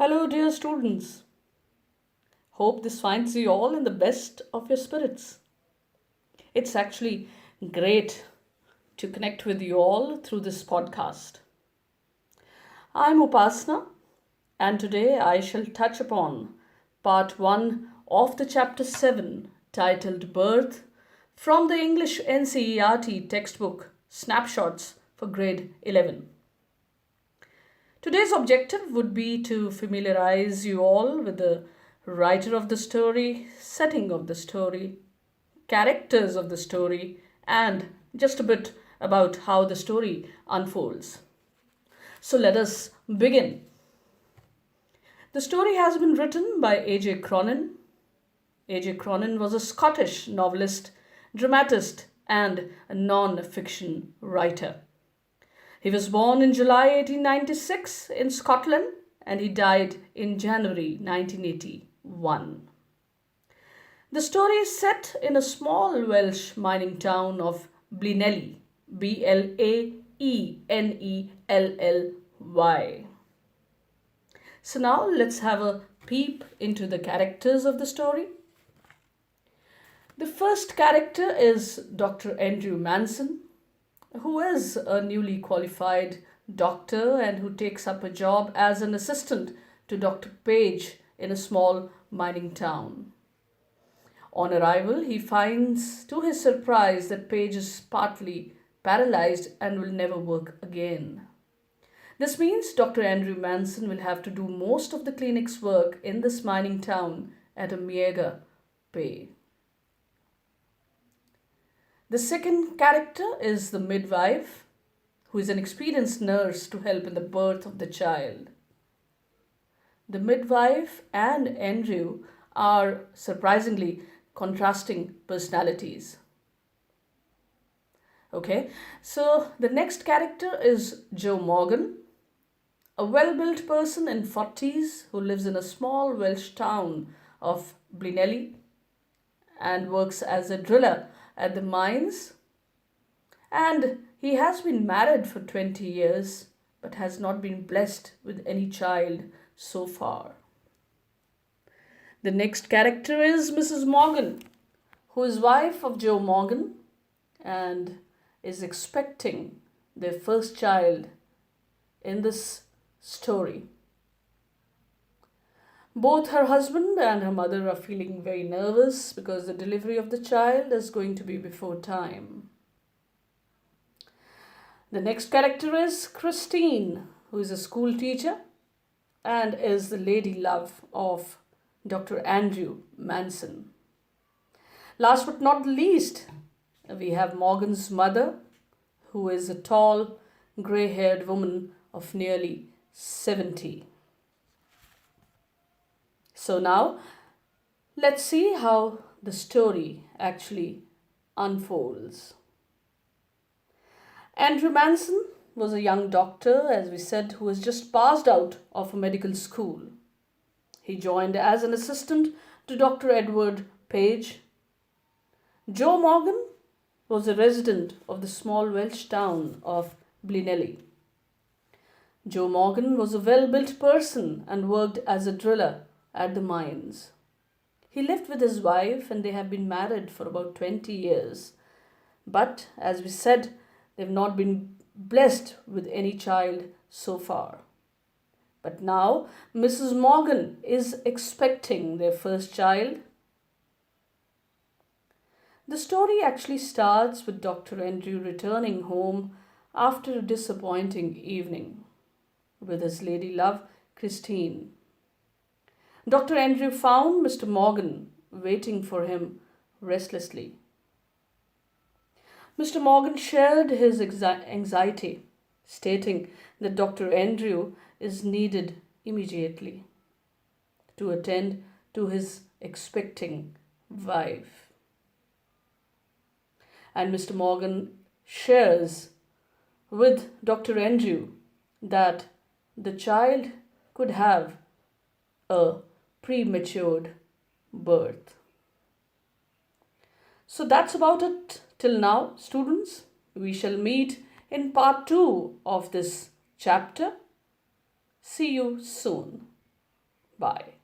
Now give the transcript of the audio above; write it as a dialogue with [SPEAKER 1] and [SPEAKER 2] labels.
[SPEAKER 1] Hello, dear students. Hope this finds you all in the best of your spirits. It's actually great to connect with you all through this podcast. I'm Upasna, and today I shall touch upon part 1 of the chapter 7 titled Birth from the English NCERT textbook Snapshots for grade 11. Today's objective would be to familiarize you all with the writer of the story, setting of the story, characters of the story, and just a bit about how the story unfolds. So let us begin. The story has been written by A.J. Cronin. A.J. Cronin was a Scottish novelist, dramatist, and a non-fiction writer. He was born in July 1896 in Scotland and he died in January 1981. The story is set in a small Welsh mining town of Blinelly, Blaenelly. So now let's have a peep into the characters of the story. The first character is Dr. Andrew Manson, who is a newly qualified doctor and who takes up a job as an assistant to Dr. Page in a small mining town. On arrival, he finds to his surprise that Page is partly paralyzed and will never work again. This means Dr. Andrew Manson will have to do most of the clinic's work in this mining town at a meager pay. The second character is the midwife, who is an experienced nurse to help in the birth of the child. The midwife and Andrew are surprisingly contrasting personalities. Okay, so the next character is Joe Morgan, a well-built person in 40s who lives in a small Welsh town of Blinelly and works as a driller at the mines, and he has been married for 20 years but has not been blessed with any child so far. The next character is Mrs. Morgan, who is wife of Joe Morgan and is expecting their first child in this story. Both her husband and her mother are feeling very nervous because the delivery of the child is going to be before time. The next character is Christine, who is a school teacher and is the lady love of Dr. Andrew Manson. Last but not least, we have Morgan's mother, who is a tall, grey-haired woman of nearly 70. So now, let's see how the story actually unfolds. Andrew Manson was a young doctor, as we said, who was just passed out of a medical school. He joined as an assistant to Dr. Edward Page. Joe Morgan was a resident of the small Welsh town of Blinelly. Joe Morgan was a well-built person and worked as a driller at the mines. He lived with his wife and they have been married for about 20 years. But as we said, they've not been blessed with any child so far. But now Mrs. Morgan is expecting their first child. The story actually starts with Dr. Andrew returning home after a disappointing evening with his lady love, Christine. Dr. Andrew found Mr. Morgan waiting for him restlessly. Mr. Morgan shared his anxiety, stating that Dr. Andrew is needed immediately to attend to his expecting wife. And Mr. Morgan shares with Dr. Andrew that the child could have a prematured birth. So that's about it till now, students. We shall meet in part 2 of this chapter. See you soon. Bye.